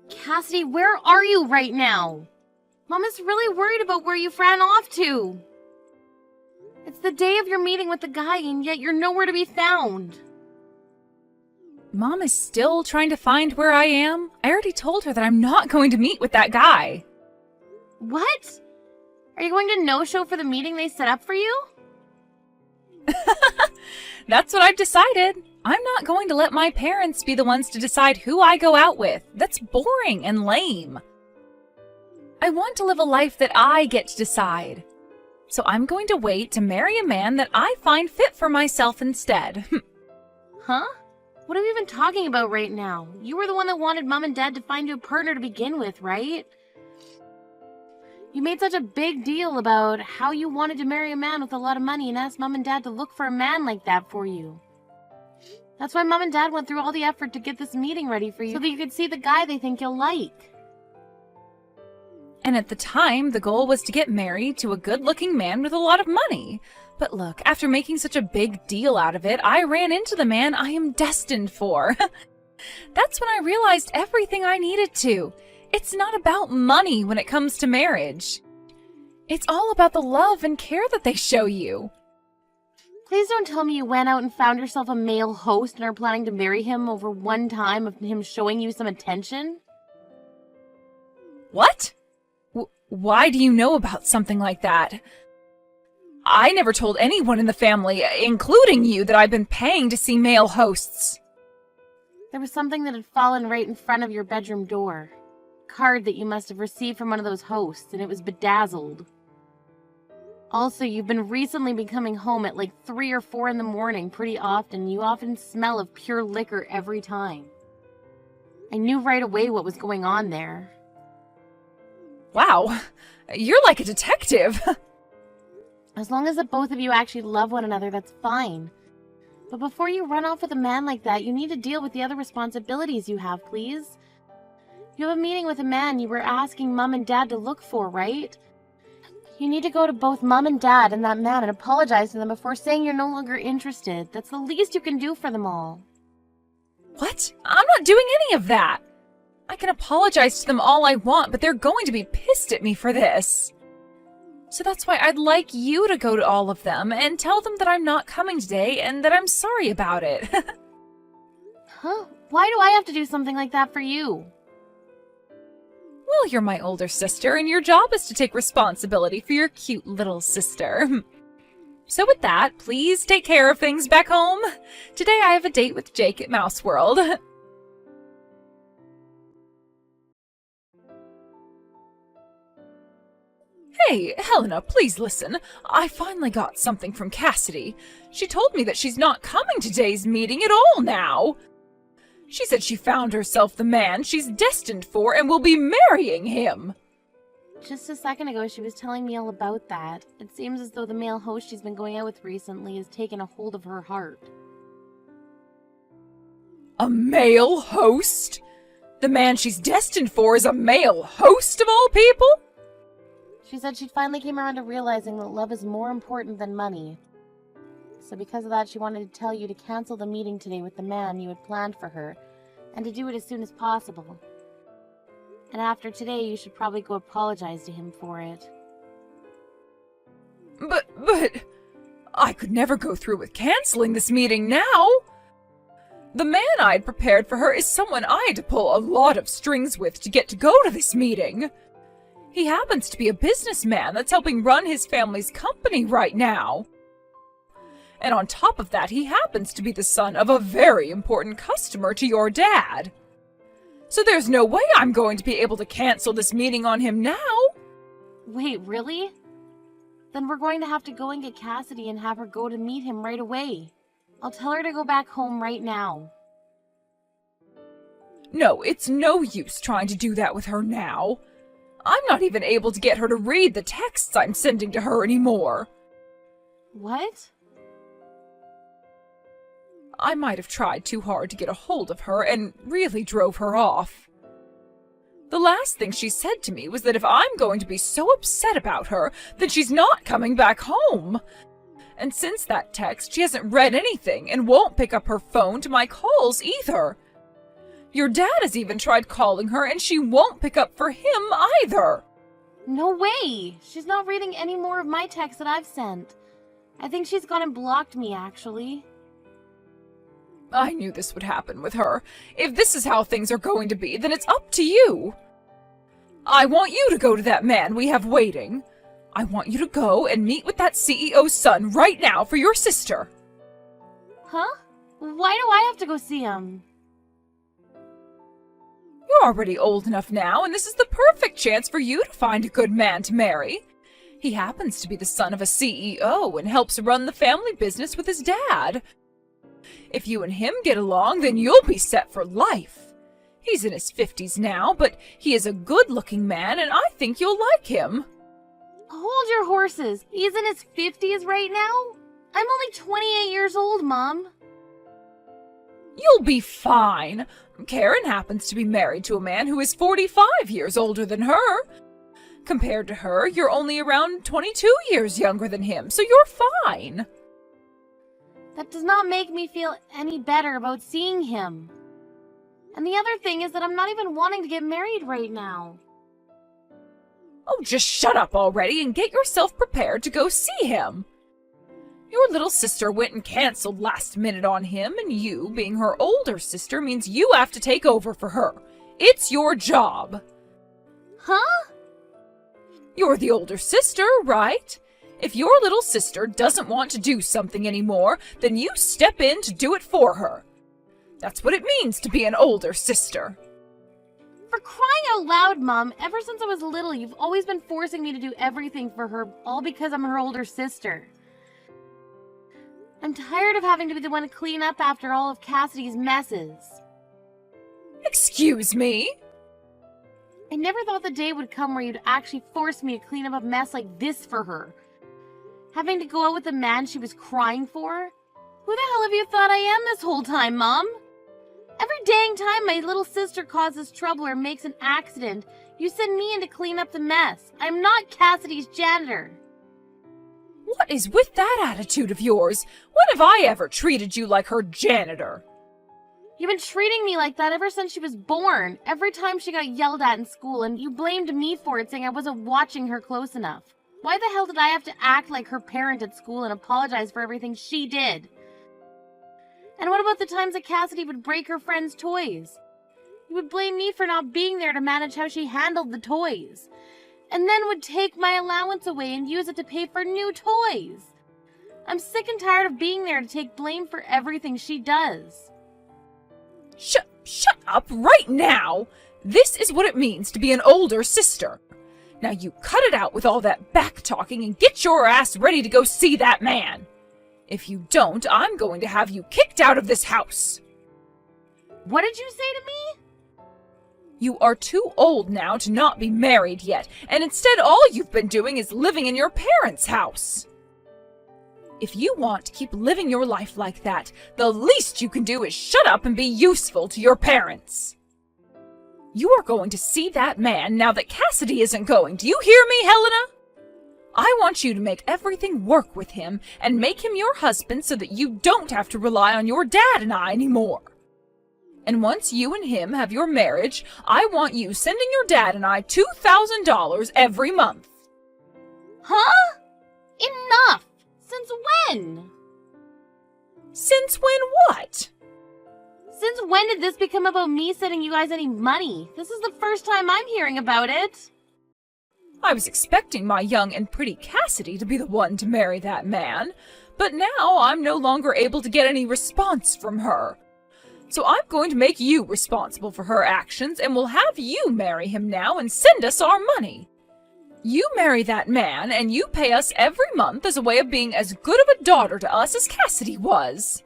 Cassidy, where are you right now? Mom is really worried about where you ran off to. It's the day of your meeting with the guy, and yet you're nowhere to be found. Mom is still trying to find where I am. I already told her that I'm not going to meet with that guy. What? Are you going to no-show for the meeting they set up for you? That's what I've decided. I'm not going to let my parents be the ones to decide who I go out with. That's boring and lame. I want to live a life that I get to decide. So I'm going to wait to marry a man that I find fit for myself instead. Huh? What are we even talking about right now? You were the one that wanted Mom and Dad to find you a partner to begin with, right? You made such a big deal about how you wanted to marry a man with a lot of money and asked Mom and Dad to look for a man like that for you. That's why Mom and Dad went through all the effort to get this meeting ready for you, so that you could see the guy they think you'll like. And at the time, the goal was to get married to a good-looking man with a lot of money. But look, after making such a big deal out of it, I ran into the man I am destined for. That's when I realized everything I needed to. It's not about money when it comes to marriage. It's all about the love and care that they show you. Please don't tell me you went out and found yourself a male host and are planning to marry him over one time of him showing you some attention? What? Why do you know about something like that? I never told anyone in the family, including you, that I've been paying to see male hosts. There was something that had fallen right in front of your bedroom door. A card that you must have received from one of those hosts, and it was bedazzled. Also, you've been recently coming home at like 3 or 4 in the morning pretty often. You often smell of pure liquor every time. I knew right away what was going on there. Wow, you're like a detective. As long as the both of you actually love one another, that's fine. But before you run off with a man like that, you need to deal with the other responsibilities you have, please. You have a meeting with a man you were asking Mom and Dad to look for, right? You need to go to both Mom and Dad and that man and apologize to them before saying you're no longer interested. That's the least you can do for them all. What? I'm not doing any of that. I can apologize to them all I want, but they're going to be pissed at me for this. So that's why I'd like you to go to all of them and tell them that I'm not coming today and that I'm sorry about it. Huh? Why do I have to do something like that for you? Well, you're my older sister, and your job is to take responsibility for your cute little sister. So with that, please take care of things back home. Today I have a date with Jake at Mouse World. Hey, Helena, please listen. I finally got something from Cassidy. She told me that she's not coming to today's meeting at all now. She said she found herself the man she's destined for and will be marrying him. Just a second ago, she was telling me all about that. It seems as though the male host she's been going out with recently has taken a hold of her heart. A male host? The man she's destined for is a male host of all people? She said she finally came around to realizing that love is more important than money. So because of that, she wanted to tell you to cancel the meeting today with the man you had planned for her, and to do it as soon as possible. And after today, you should probably go apologize to him for it. But, I could never go through with canceling this meeting now. The man I'd prepared for her is someone I had to pull a lot of strings with to get to go to this meeting. He happens to be a businessman that's helping run his family's company right now. And on top of that, he happens to be the son of a very important customer to your dad. So there's no way I'm going to be able to cancel this meeting on him now. Wait, really? Then we're going to have to go and get Cassidy and have her go to meet him right away. I'll tell her to go back home right now. No, it's no use trying to do that with her now. I'm not even able to get her to read the texts I'm sending to her anymore. What? I might have tried too hard to get a hold of her and really drove her off. The last thing she said to me was that if I'm going to be so upset about her, then she's not coming back home. And since that text, she hasn't read anything and won't pick up her phone to my calls either. Your dad has even tried calling her, and she won't pick up for him either. No way! She's not reading any more of my texts that I've sent. I think she's gone and blocked me, actually. I knew this would happen with her. If this is how things are going to be, then it's up to you. I want you to go to that man we have waiting. I want you to go and meet with that CEO's son right now for your sister. Huh? Why do I have to go see him? You're already old enough now, and this is the perfect chance for you to find a good man to marry. He happens to be the son of a CEO and helps run the family business with his dad. If you and him get along, then you'll be set for life. He's in his 50s now, but he is a good-looking man, and I think you'll like him. Hold your horses. He's in his 50s right now? I'm only 28 years old, Mom. You'll be fine. Karen happens to be married to a man who is 45 years older than her. Compared to her, you're only around 22 years younger than him, so you're fine. That does not make me feel any better about seeing him. And the other thing is that I'm not even wanting to get married right now. Oh, just shut up already and get yourself prepared to go see him. Your little sister went and canceled last minute on him, and you, being her older sister, means you have to take over for her. It's your job. Huh? You're the older sister, right? If your little sister doesn't want to do something anymore, then you step in to do it for her. That's what it means to be an older sister. For crying out loud, Mom, ever since I was little, you've always been forcing me to do everything for her, all because I'm her older sister. I'm tired of having to be the one to clean up after all of Cassidy's messes. Excuse me? I never thought the day would come where you'd actually force me to clean up a mess like this for her. Having to go out with the man she was crying for? Who the hell have you thought I am this whole time, Mom? Every dang time my little sister causes trouble or makes an accident, you send me in to clean up the mess. I'm not Cassidy's janitor. What is with that attitude of yours? When have I ever treated you like her janitor? You've been treating me like that ever since she was born. Every time she got yelled at in school, and you blamed me for it, saying I wasn't watching her close enough. Why the hell did I have to act like her parent at school and apologize for everything she did? And what about the times that Cassidy would break her friends' toys? You would blame me for not being there to manage how she handled the toys. And then would take my allowance away and use it to pay for new toys. I'm sick and tired of being there to take blame for everything she does. Shut up right now! This is what it means to be an older sister. Now you cut it out with all that back-talking and get your ass ready to go see that man. If you don't, I'm going to have you kicked out of this house. What did you say to me? You are too old now to not be married yet, and instead all you've been doing is living in your parents' house. If you want to keep living your life like that, the least you can do is shut up and be useful to your parents. You are going to see that man now that Cassidy isn't going. Do you hear me, Helena? I want you to make everything work with him and make him your husband so that you don't have to rely on your dad and I anymore. And once you and him have your marriage, I want you sending your dad and I $2,000 every month. Huh? Enough! Since when? Since when what? Since when did this become about me sending you guys any money? This is the first time I'm hearing about it. I was expecting my young and pretty Cassidy to be the one to marry that man, but now I'm no longer able to get any response from her. So I'm going to make you responsible for her actions, and we'll have you marry him now and send us our money. You marry that man, and you pay us every month as a way of being as good of a daughter to us as Cassidy was.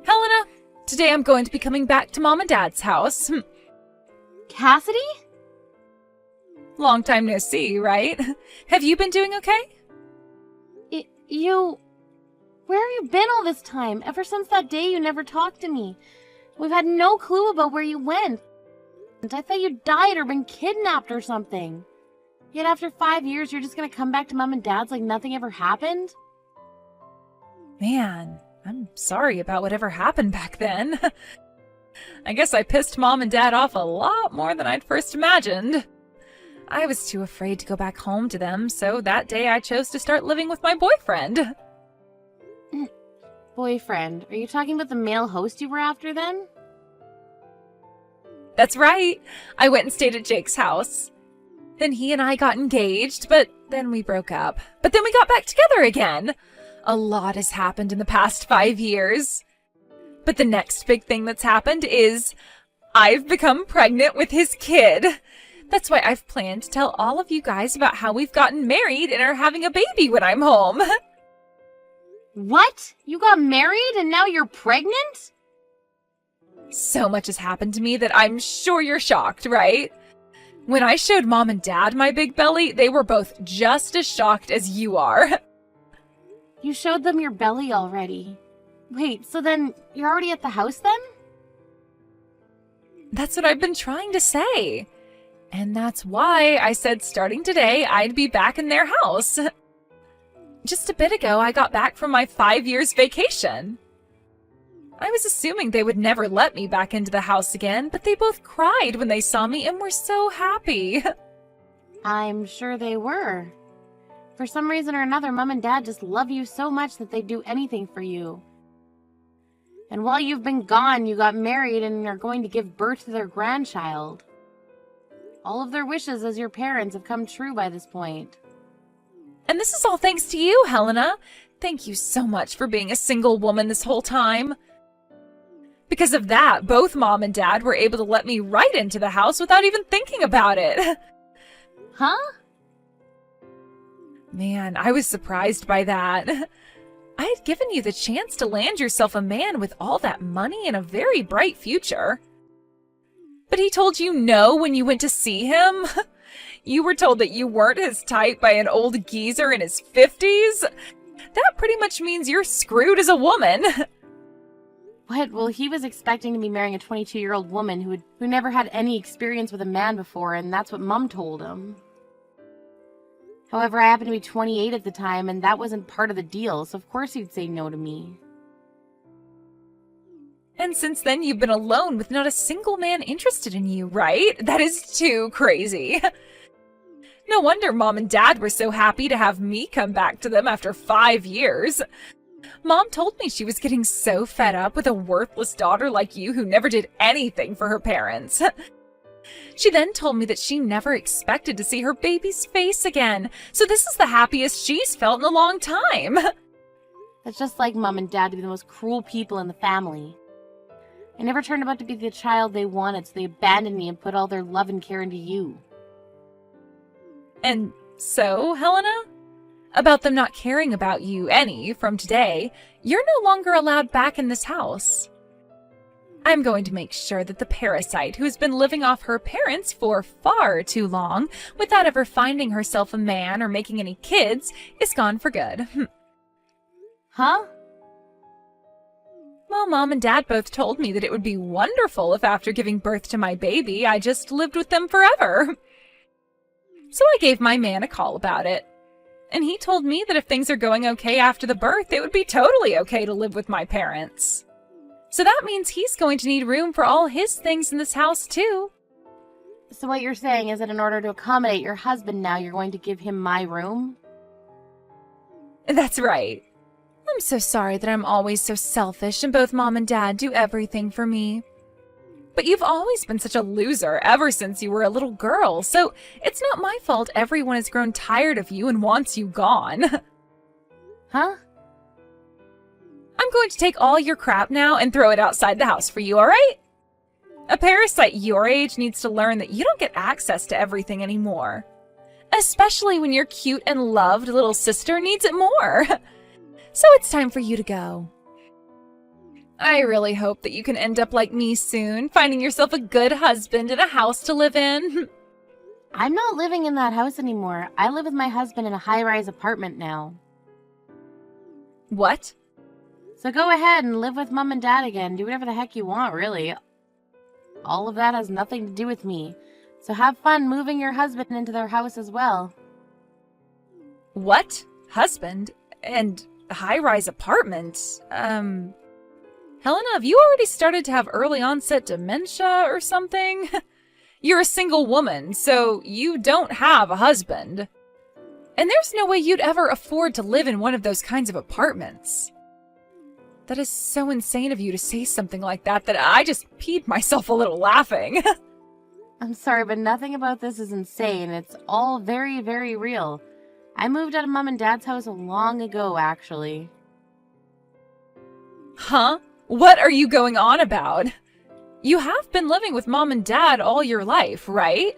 Helena, today I'm going to be coming back to Mom and Dad's house. Cassidy? Long time no see, right? Have you been doing okay? Where have you been all this time? Ever since that day you never talked to me. We've had no clue about where you went. I thought you died or been kidnapped or something. Yet after 5 years, you're just gonna come back to Mom and Dad's like nothing ever happened? Man, I'm sorry about whatever happened back then. I guess I pissed Mom and Dad off a lot more than I'd first imagined. I was too afraid to go back home to them, so that day I chose to start living with my boyfriend. Boyfriend? Are you talking about the male host you were after then? That's right. I went and stayed at Jake's house. Then he and I got engaged, but then we broke up. But then we got back together again. A lot has happened in the past 5 years. But the next big thing that's happened is I've become pregnant with his kid. That's why I've planned to tell all of you guys about how we've gotten married and are having a baby when I'm home. What? You got married and now you're pregnant? So much has happened to me that I'm sure you're shocked, right? When I showed Mom and Dad my big belly, they were both just as shocked as you are. You showed them your belly already. Wait, so then you're already at the house then? That's what I've been trying to say. And that's why I said starting today, I'd be back in their house. Just a bit ago, I got back from my 5 years vacation. I was assuming they would never let me back into the house again, but they both cried when they saw me and were so happy. I'm sure they were. For some reason or another, Mom and Dad just love you so much that they'd do anything for you. And while you've been gone, you got married and are going to give birth to their grandchild. All of their wishes as your parents have come true by this point. And this is all thanks to you, Helena. Thank you so much for being a single woman this whole time. Because of that, both Mom and Dad were able to let me right into the house without even thinking about it. Huh? Man, I was surprised by that. I had given you the chance to land yourself a man with all that money and a very bright future. But he told you no when you went to see him? You were told that you weren't his type by an old geezer in his 50s? That pretty much means you're screwed as a woman. What? Well, he was expecting to be marrying a 22-year-old woman who never had any experience with a man before, and that's what Mom told him. However, I happened to be 28 at the time, and that wasn't part of the deal, so of course he'd say no to me. And since then, you've been alone with not a single man interested in you, right? That is too crazy. No wonder Mom and Dad were so happy to have me come back to them after 5 years. Mom told me she was getting so fed up with a worthless daughter like you who never did anything for her parents. She then told me that she never expected to see her baby's face again, so this is the happiest she's felt in a long time. That's just like Mom and Dad to be the most cruel people in the family. I never turned out to be the child they wanted, so they abandoned me and put all their love and care into you. And so, Helena? About them not caring about you any from today, you're no longer allowed back in this house. I'm going to make sure that the parasite who has been living off her parents for far too long without ever finding herself a man or making any kids is gone for good. Huh? Well, Mom and Dad both told me that it would be wonderful if after giving birth to my baby, I just lived with them forever. So I gave my man a call about it. And he told me that if things are going okay after the birth, it would be totally okay to live with my parents. So that means he's going to need room for all his things in this house, too. So what you're saying is that in order to accommodate your husband now, you're going to give him my room? That's right. I'm so sorry that I'm always so selfish and both Mom and Dad do everything for me. But you've always been such a loser ever since you were a little girl, so it's not my fault everyone has grown tired of you and wants you gone. Huh? I'm going to take all your crap now and throw it outside the house for you, alright? A parasite your age needs to learn that you don't get access to everything anymore. Especially when your cute and loved little sister needs it more. So it's time for you to go. I really hope that you can end up like me soon, finding yourself a good husband and a house to live in. I'm not living in that house anymore. I live with my husband in a high-rise apartment now. What? So go ahead and live with Mom and Dad again. Do whatever the heck you want, really. All of that has nothing to do with me. So have fun moving your husband into their house as well. What? Husband? And high-rise apartment. Helena, have you already started to have early onset dementia or something? You're a single woman, so you don't have a husband. And there's no way you'd ever afford to live in one of those kinds of apartments. That is so insane of you to say something like that I just peed myself a little laughing. I'm sorry, but nothing about this is insane. It's all very, very real. I moved out of Mom and Dad's house long ago, actually. Huh? What are you going on about? You have been living with Mom and Dad all your life, right?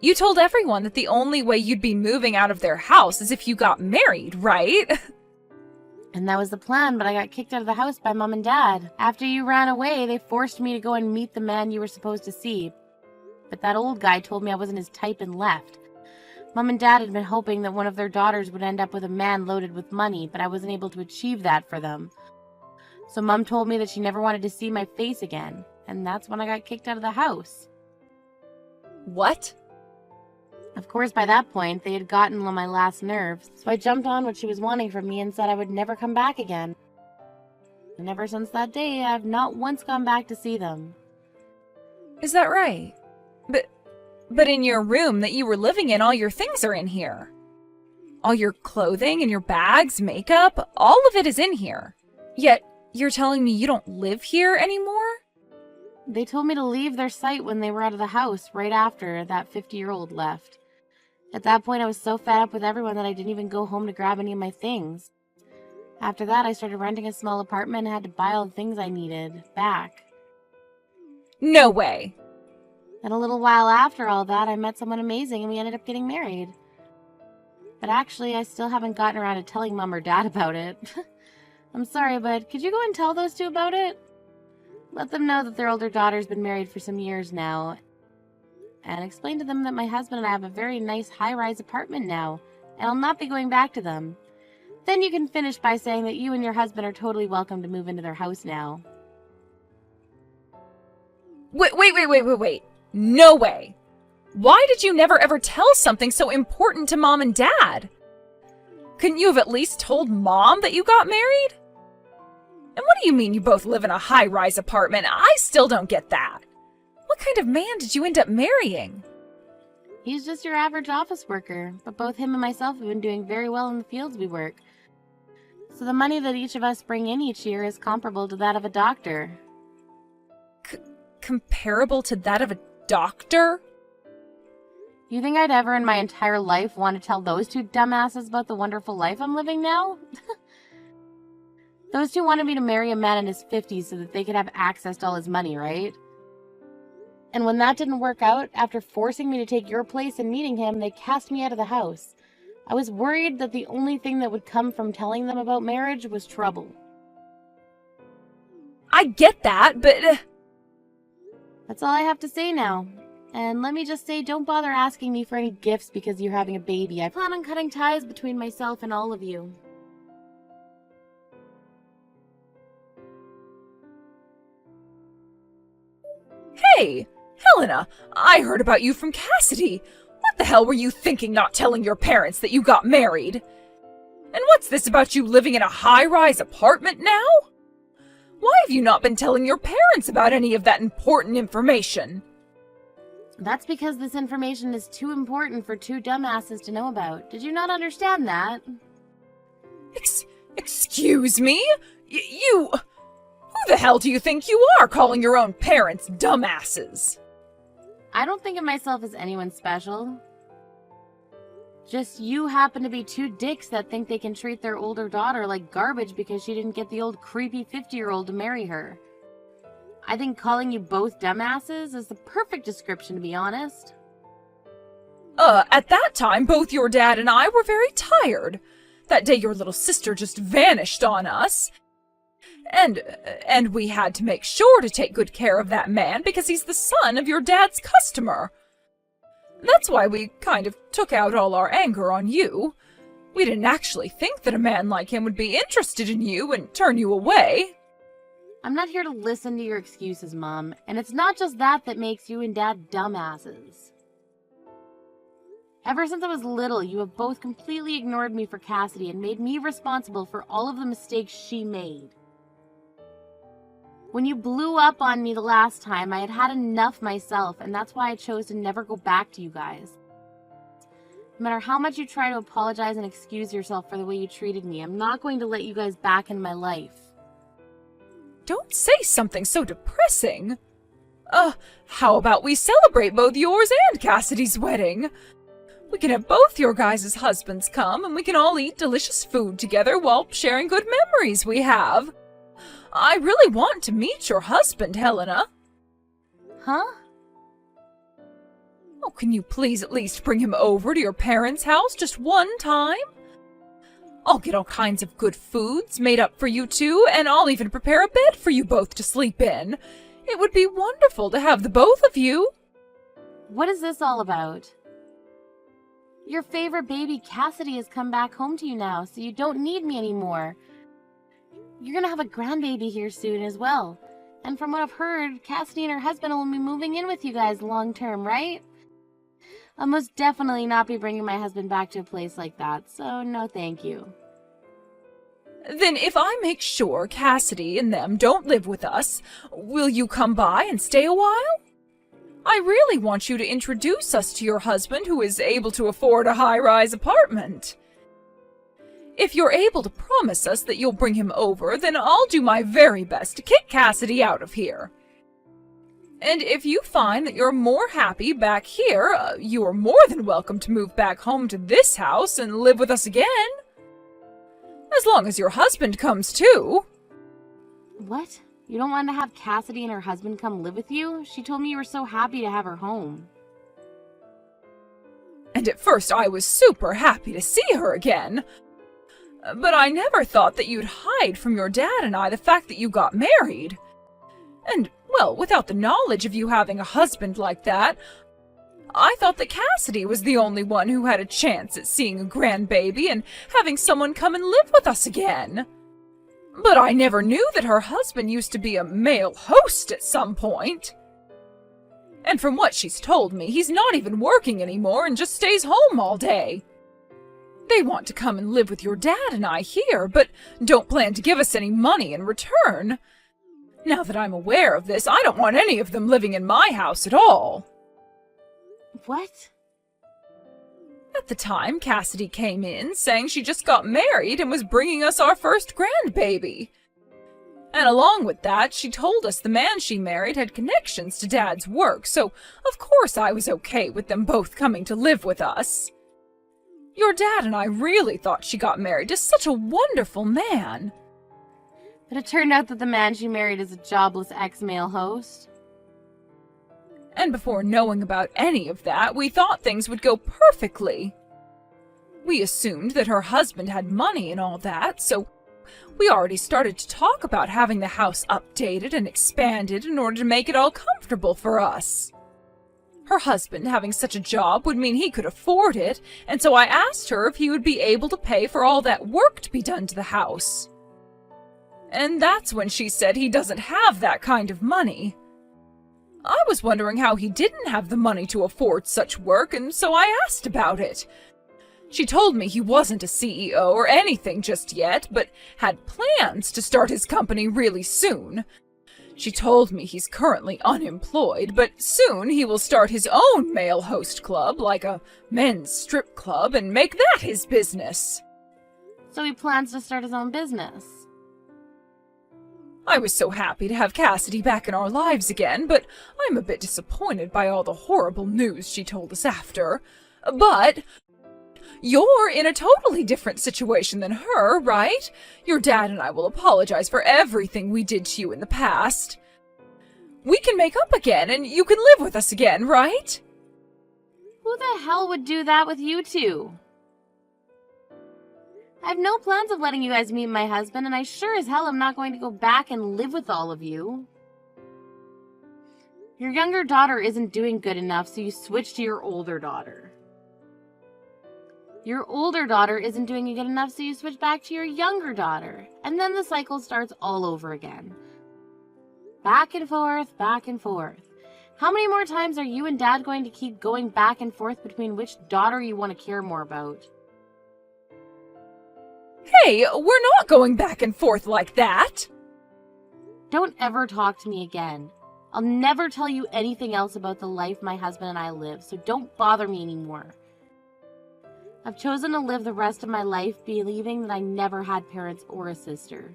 You told everyone that the only way you'd be moving out of their house is if you got married, right? And that was the plan, but I got kicked out of the house by Mom and Dad. After you ran away, they forced me to go and meet the man you were supposed to see. But that old guy told me I wasn't his type and left. Mom and Dad had been hoping that one of their daughters would end up with a man loaded with money, but I wasn't able to achieve that for them. So Mom told me that she never wanted to see my face again, and that's when I got kicked out of the house. What? Of course, by that point, they had gotten on my last nerve, so I jumped on what she was wanting from me and said I would never come back again. And ever since that day, I've not once gone back to see them. Is that right? But in your room that you were living in, all your things are in here. All your clothing and your bags, makeup, all of it is in here. Yet, you're telling me you don't live here anymore? They told me to leave their sight when they were out of the house, right after that 50-year-old left. At that point, I was so fed up with everyone that I didn't even go home to grab any of my things. After that, I started renting a small apartment and had to buy all the things I needed back. No way. And a little while after all that, I met someone amazing and we ended up getting married. But actually, I still haven't gotten around to telling Mom or Dad about it. I'm sorry, but could you go and tell those two about it? Let them know that their older daughter's been married for some years now. And explain to them that my husband and I have a very nice high-rise apartment now, and I'll not be going back to them. Then you can finish by saying that you and your husband are totally welcome to move into their house now. Wait. No way. Why did you never ever tell something so important to Mom and Dad? Couldn't you have at least told Mom that you got married? And what do you mean you both live in a high-rise apartment? I still don't get that. What kind of man did you end up marrying? He's just your average office worker, but both him and myself have been doing very well in the fields we work. So the money that each of us bring in each year is comparable to that of a doctor. Comparable to that of a doctor? You think I'd ever in my entire life want to tell those two dumbasses about the wonderful life I'm living now? Those two wanted me to marry a man in his 50s so that they could have access to all his money, right? And when that didn't work out, after forcing me to take your place and meeting him, they cast me out of the house. I was worried that the only thing that would come from telling them about marriage was trouble. I get that, but... That's all I have to say now. And let me just say, don't bother asking me for any gifts because you're having a baby. I plan on cutting ties between myself and all of you. Hey, Helena, I heard about you from Cassidy. What the hell were you thinking not telling your parents that you got married? And what's this about you living in a high-rise apartment now? Why have you not been telling your parents about any of that important information? That's because this information is too important for two dumbasses to know about. Did you not understand that? Excuse me? You... Who the hell do you think you are, calling your own parents dumbasses? I don't think of myself as anyone special. Just you happen to be two dicks that think they can treat their older daughter like garbage because she didn't get the old creepy 50-year-old to marry her. I think calling you both dumbasses is the perfect description, to be honest. At that time, both your dad and I were very tired. That day your little sister just vanished on us. And we had to make sure to take good care of that man because he's the son of your dad's customer. That's why we kind of took out all our anger on you. We didn't actually think that a man like him would be interested in you and turn you away. I'm not here to listen to your excuses, Mom, and it's not just that that makes you and Dad dumbasses. Ever since I was little, you have both completely ignored me for Cassidy and made me responsible for all of the mistakes she made. When you blew up on me the last time, I had had enough myself, and that's why I chose to never go back to you guys. No matter how much you try to apologize and excuse yourself for the way you treated me, I'm not going to let you guys back in my life. Don't say something so depressing. How about we celebrate both yours and Cassidy's wedding? We can have both your guys' husbands come, and we can all eat delicious food together while sharing good memories we have. I really want to meet your husband, Helena. Huh? Oh, can you please at least bring him over to your parents' house just one time? I'll get all kinds of good foods made up for you two, and I'll even prepare a bed for you both to sleep in. It would be wonderful to have the both of you. What is this all about? Your favorite baby, Cassidy, has come back home to you now, so you don't need me anymore. You're gonna have a grandbaby here soon as well. And from what I've heard, Cassidy and her husband will be moving in with you guys long term, right? I'll most definitely not be bringing my husband back to a place like that, so no thank you. Then if I make sure Cassidy and them don't live with us, will you come by and stay a while? I really want you to introduce us to your husband who is able to afford a high-rise apartment. If you're able to promise us that you'll bring him over, then I'll do my very best to kick Cassidy out of here. And if you find that you're more happy back here, you are more than welcome to move back home to this house and live with us again. As long as your husband comes too. What? You don't want to have Cassidy and her husband come live with you? She told me you were so happy to have her home. And at first I was super happy to see her again. But I never thought that you'd hide from your dad and I the fact that you got married. And, well, without the knowledge of you having a husband like that, I thought that Cassidy was the only one who had a chance at seeing a grandbaby and having someone come and live with us again. But I never knew that her husband used to be a male host at some point. And from what she's told me, he's not even working anymore and just stays home all day. They want to come and live with your dad and I here, but don't plan to give us any money in return. Now that I'm aware of this, I don't want any of them living in my house at all. What? At the time, Cassidy came in saying she just got married and was bringing us our first grandbaby. And along with that, she told us the man she married had connections to Dad's work, so of course I was okay with them both coming to live with us. Your dad and I really thought she got married to such a wonderful man. But it turned out that the man she married is a jobless ex-male host. And before knowing about any of that, we thought things would go perfectly. We assumed that her husband had money and all that, so we already started to talk about having the house updated and expanded in order to make it all comfortable for us. Her husband having such a job would mean he could afford it, and so I asked her if he would be able to pay for all that work to be done to the house. And that's when she said he doesn't have that kind of money. I was wondering how he didn't have the money to afford such work, and so I asked about it. She told me he wasn't a CEO or anything just yet, but had plans to start his company really soon. She told me he's currently unemployed, but soon he will start his own male host club, like a men's strip club, and make that his business. So he plans to start his own business. I was so happy to have Cassidy back in our lives again, but I'm a bit disappointed by all the horrible news she told us after. But you're in a totally different situation than her, right? Your dad and I will apologize for everything we did to you in the past. We can make up again, and you can live with us again, right? Who the hell would do that with you two? I have no plans of letting you guys meet my husband, and I sure as hell am not going to go back and live with all of you. Your younger daughter isn't doing good enough, so you switch to your older daughter. Your older daughter isn't doing good enough, so you switch back to your younger daughter. And then the cycle starts all over again. Back and forth, back and forth. How many more times are you and Dad going to keep going back and forth between which daughter you want to care more about? Hey, we're not going back and forth like that! Don't ever talk to me again. I'll never tell you anything else about the life my husband and I live, so don't bother me anymore. I've chosen to live the rest of my life believing that I never had parents or a sister.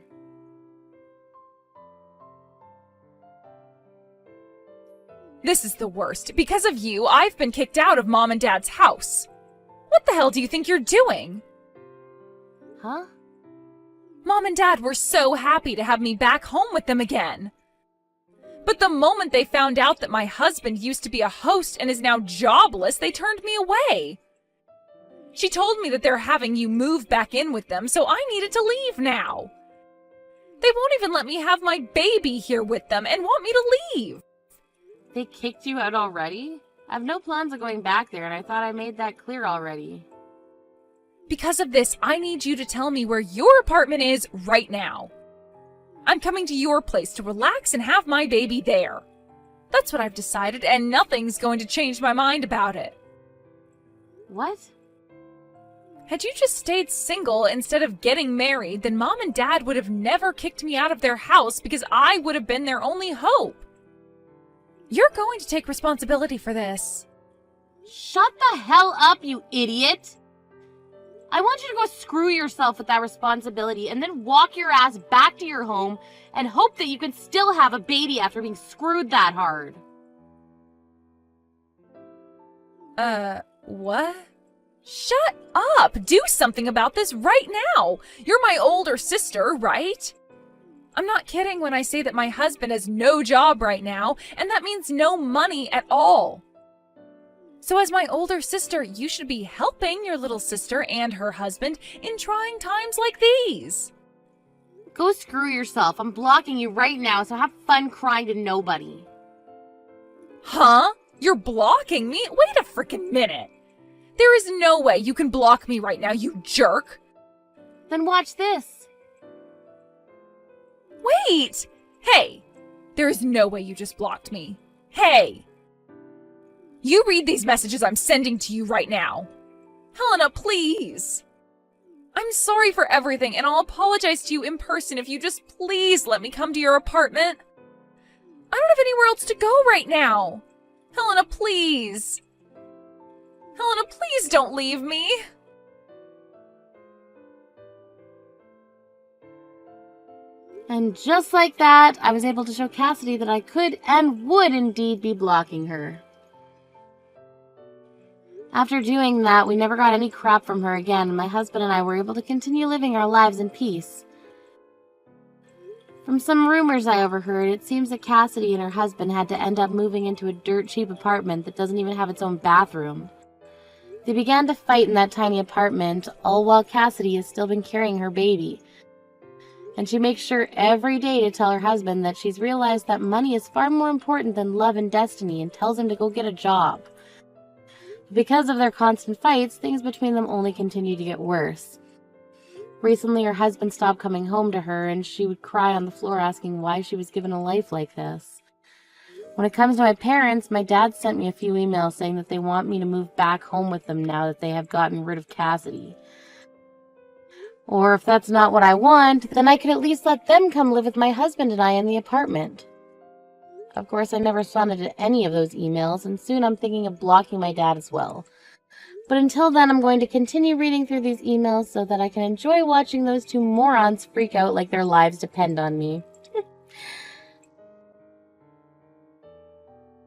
This is the worst. Because of you, I've been kicked out of Mom and Dad's house. What the hell do you think you're doing? Huh? Mom and Dad were so happy to have me back home with them again. But the moment they found out that my husband used to be a host and is now jobless, they turned me away. She told me that they're having you move back in with them, so I needed to leave now. They won't even let me have my baby here with them and want me to leave. They kicked you out already? I have no plans of going back there, and I thought I made that clear already. Because of this, I need you to tell me where your apartment is right now. I'm coming to your place to relax and have my baby there. That's what I've decided, and nothing's going to change my mind about it. What? Had you just stayed single instead of getting married, then Mom and Dad would have never kicked me out of their house because I would have been their only hope. You're going to take responsibility for this. Shut the hell up, you idiot! I want you to go screw yourself with that responsibility and then walk your ass back to your home and hope that you can still have a baby after being screwed that hard. What? Shut up! Do something about this right now! You're my older sister, right? I'm not kidding when I say that my husband has no job right now, and that means no money at all. So as my older sister, you should be helping your little sister and her husband in trying times like these. Go screw yourself. I'm blocking you right now, so have fun crying to nobody. Huh? You're blocking me? Wait a frickin' minute. There is no way you can block me right now, you jerk. Then watch this. Wait! Hey! There is no way you just blocked me. Hey! You read these messages I'm sending to you right now. Helena, please! I'm sorry for everything, and I'll apologize to you in person if you just please let me come to your apartment. I don't have anywhere else to go right now. Helena, please! Helena, please don't leave me! And just like that, I was able to show Cassidy that I could and would indeed be blocking her. After doing that, we never got any crap from her again, and my husband and I were able to continue living our lives in peace. From some rumors I overheard, it seems that Cassidy and her husband had to end up moving into a dirt-cheap apartment that doesn't even have its own bathroom. They began to fight in that tiny apartment, all while Cassidy has still been carrying her baby. And she makes sure every day to tell her husband that she's realized that money is far more important than love and destiny, and tells him to go get a job. Because of their constant fights, things between them only continue to get worse. Recently, her husband stopped coming home to her, and she would cry on the floor asking why she was given a life like this. When it comes to my parents, my dad sent me a few emails saying that they want me to move back home with them now that they have gotten rid of Cassidy. Or if that's not what I want, then I could at least let them come live with my husband and I in the apartment. Of course, I never responded to any of those emails, and soon I'm thinking of blocking my dad as well. But until then, I'm going to continue reading through these emails so that I can enjoy watching those two morons freak out like their lives depend on me.